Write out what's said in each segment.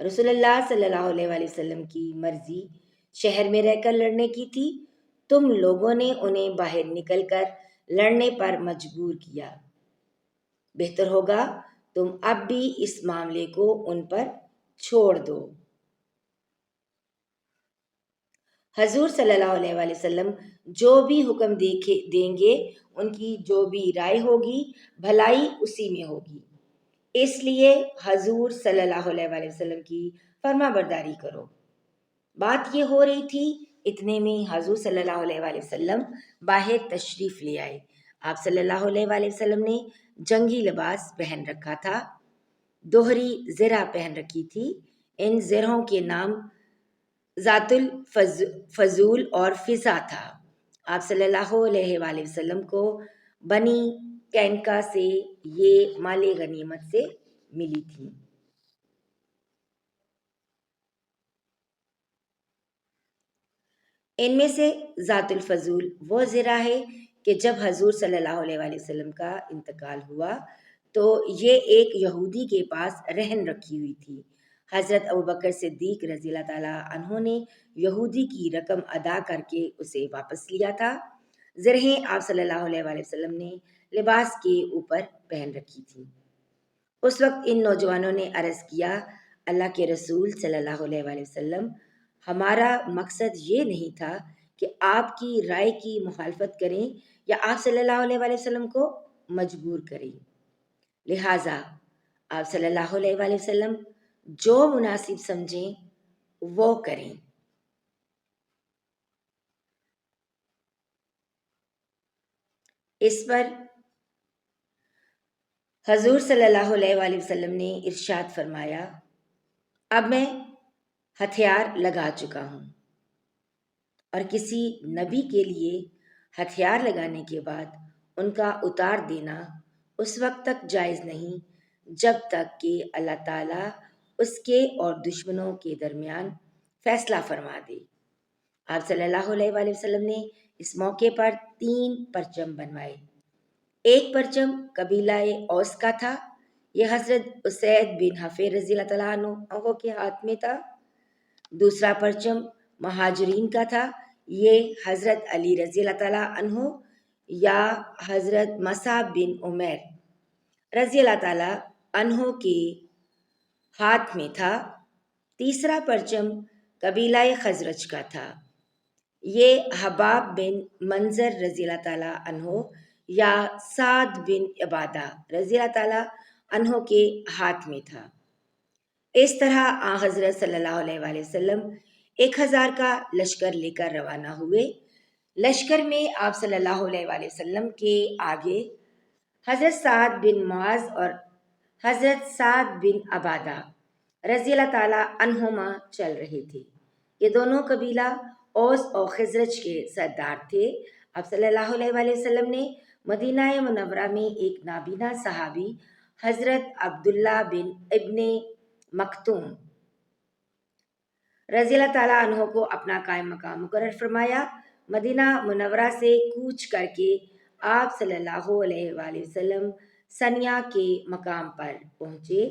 رسول اللہ صلی اللہ علیہ وآلہ وسلم کی مرضی شہر میں رہ کر لڑنے کی تھی، تم لوگوں نے انہیں باہر نکل کر لڑنے پر مجبور کیا۔ بہتر ہوگا تم اب بھی اس معاملے کو ان پر چھوڑ دو۔ حضور صلی اللہ علیہ وآلہ وسلم جو بھی حکم دیں گے، ان کی جو بھی رائے ہوگی، بھلائی اسی میں ہوگی۔ اس لیے حضور صلی اللہ علیہ وآلہ وسلم کی فرما برداری کرو۔ بات یہ ہو رہی تھی، اتنے میں حضور صلی اللہ علیہ وآلہ وسلم باہر تشریف لے آئے۔ آپ صلی اللہ علیہ وآلہ وسلم نے جنگی لباس پہن رکھا تھا، دوہری زرہ پہن رکھی تھی۔ ان زرہوں کے نام ذات الفضول اور فضا تھا۔ آپ صلی اللہ علیہ وآلہ وسلم کو بنی کینکا سے یہ مال غنیمت سے ملی تھی۔ ان میں سے ذات الفضول وہ زرہ ہے کہ جب حضور صلی اللہ علیہ وآلہ وسلم کا انتقال ہوا تو یہ ایک یہودی کے پاس رہن رکھی ہوئی تھی۔ حضرت ابوبکر صدیق رضی اللہ تعالیٰ عنہ نے یہودی کی رقم ادا کر کے اسے واپس لیا تھا۔ زرہیں آپ صلی اللہ علیہ وآلہ وسلم نے لباس کے اوپر پہن رکھی تھی۔ اس وقت ان نوجوانوں نے عرض کیا، اللہ کے رسول صلی اللہ علیہ وآلہ وسلم، ہمارا مقصد یہ نہیں تھا کہ آپ کی رائے کی مخالفت کریں یا آپ صلی اللہ علیہ وآلہ وسلم کو مجبور کریں، لہٰذا آپ صلی اللہ علیہ وآلہ وسلم جو مناسب سمجھیں وہ کریں۔ اس پر حضور صلی اللہ علیہ وآلہ وسلم نے ارشاد فرمایا، اب میں ہتھیار لگا چکا ہوں، اور کسی نبی کے لیے ہتھیار لگانے کے بعد ان کا اتار دینا اس وقت تک جائز نہیں جب تک کہ اللہ تعالیٰ اس کے اور دشمنوں کے درمیان فیصلہ فرما دے۔ آپ صلی اللہ علیہ وآلہ وسلم نے اس موقع پر 3 پرچم بنوائے۔ ایک پرچم قبیلہ اوس کا تھا، یہ حضرت اسید بن حفیر رضی اللہ تعالیٰ عنہ کے ہاتھ میں تھا۔ دوسرا پرچم مہاجرین کا تھا، یہ حضرت علی رضی اللہ تعالیٰ عنہ یا حضرت مصعب بن عمیر رضی اللہ تعالیٰ عنہ کے ہاتھ میں تھا۔ تیسرا پرچم قبیلہ خزرج کا تھا، یہ حباب بن منظر رضی اللہ تعالیٰ عنہ یا سعد بن عبادہ رضی اللہ تعالیٰ عنہ کے ہاتھ میں تھا۔ اس طرح آن حضرت صلی اللہ علیہ وآلہ وسلم 1000 کا لشکر لے کر روانہ ہوئے۔ لشکر میں آپ صلی اللہ علیہ وآلہ وسلم کے آگے حضرت سعد بن معاذ اور حضرت سعد بن عبادہ رضی اللہ تعالیٰ عنہما چل رہے تھے۔ یہ دونوں قبیلہ اوس اور خزرج کے سردار تھے۔ آپ صلی اللہ علیہ وآلہ وسلم نے مدینہ منورہ میں ایک نابینا صحابی حضرت عبداللہ بن ابن مکتوم رضی اللہ تعالیٰ عنہ کو اپنا قائم مقام مقرر فرمایا۔ مدینہ منورہ سے کوچ کر کے آپ صلی اللہ علیہ وآلہ وسلم سنیا کے مقام پر پہنچے،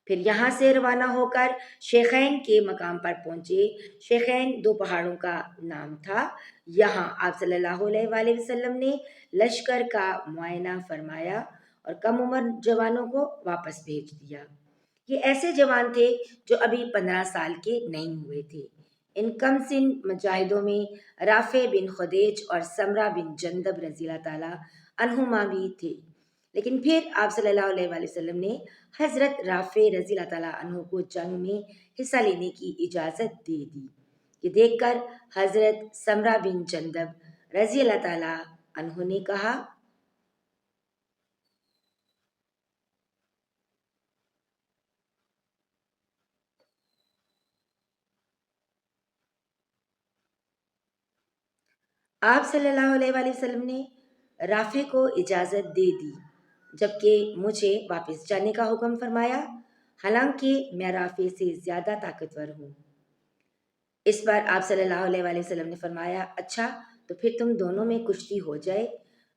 پھر یہاں سے روانہ ہو کر شیخین کے مقام پر پہنچے۔ شیخین 2 پہاڑوں کا نام تھا۔ یہاں آپ صلی اللہ علیہ وآلہ وسلم نے لشکر کا معائنہ فرمایا اور کم عمر جوانوں کو واپس بھیج دیا۔ یہ ایسے جوان تھے جو ابھی 15 سال کے نہیں ہوئے تھے۔ ان کم سن مجاہدوں میں رافع بن خدیج اور سمرہ بن جندب رضی اللہ تعالیٰ عنہما بھی تھے، لیکن پھر آپ صلی اللہ علیہ وآلہ وسلم نے حضرت رافع رضی اللہ تعالیٰ عنہ کو جنگ میں حصہ لینے کی اجازت دے دی۔ یہ دیکھ کر حضرت سمرہ بن جندب رضی اللہ تعالیٰ عنہ نے کہا، آپ صلی اللہ علیہ وآلہ وسلم نے رافع کو اجازت دے دی جبکہ مجھے واپس جانے کا حکم فرمایا، حالانکہ میں رافع سے زیادہ طاقتور ہوں۔ اس پر آپ صلی اللہ علیہ وآلہ وسلم نے فرمایا، اچھا تو پھر تم دونوں میں کشتی ہو جائے۔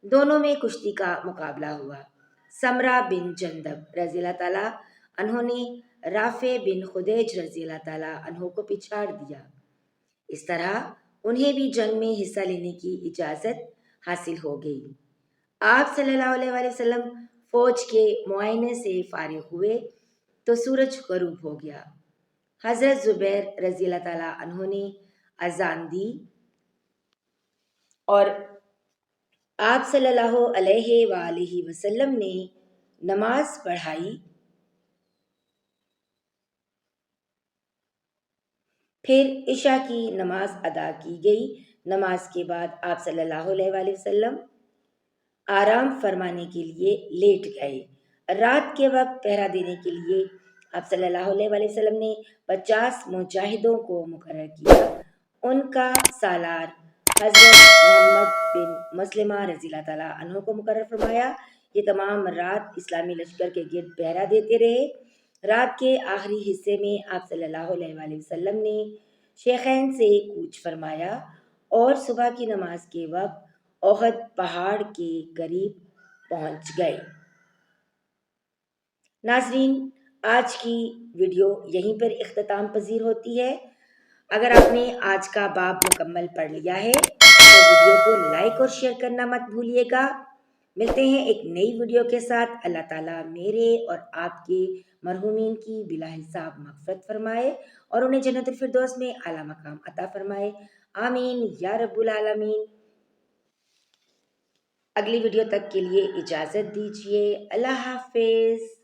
دونوں میں کشتی کا مقابلہ ہوا۔ سمرہ بن جندب رضی اللہ تعالیٰ عنہ نے رافع بن خدیج رضی اللہ تعالیٰ عنہ کو پچھاڑ دیا۔ اس طرح انہیں بھی جنگ میں حصہ لینے کی اجازت حاصل ہو گئی۔ آپ صلی اللہ علیہ وآلہ وسلم فوج کے معائنے سے فارغ ہوئے تو سورج غروب ہو گیا۔ حضرت زبیر رضی اللہ تعالیٰ عنہ نے اذان دی اور آپ صلی اللہ علیہ وآلہ وسلم نے نماز پڑھائی۔ پھر عشاء کی نماز ادا کی گئی۔ نماز کے بعد آپ صلی اللہ علیہ وآلہ وسلم آرام فرمانے کے لیے لیٹ گئے۔ رات کے وقت پہرا دینے کے لیے آپ صلی اللہ علیہ وآلہ وسلم نے 50 مجاہدوں کو مقرر کیا۔ ان کا سالار حضرت محمد بن مسلمہ رضی اللہ تعالیٰ عنہ کو مقرر فرمایا۔ یہ تمام رات اسلامی لشکر کے گرد پہرا دیتے رہے۔ رات کے آخری حصے میں آپ صلی اللہ علیہ وآلہ وسلم نے شیخین سے کوچ فرمایا اور صبح کی نماز کے وقت احد پہاڑ کے قریب پہنچ گئے۔ ناظرین، آج کی ویڈیو یہیں پر اختتام پذیر ہوتی ہے۔ اگر آپ نے آج کا باب مکمل پڑھ لیا ہے تو ویڈیو کو لائک اور شیئر کرنا مت بھولیے گا۔ ملتے ہیں ایک نئی ویڈیو کے ساتھ۔ اللہ تعالیٰ میرے اور آپ کے مرحومین کی بلا حساب مغفرت فرمائے اور انہیں جنت الفردوس میں اعلیٰ مقام عطا فرمائے۔ آمین یا رب العالمین۔ اگلی ویڈیو تک کے لیے اجازت دیجیے۔ اللہ حافظ۔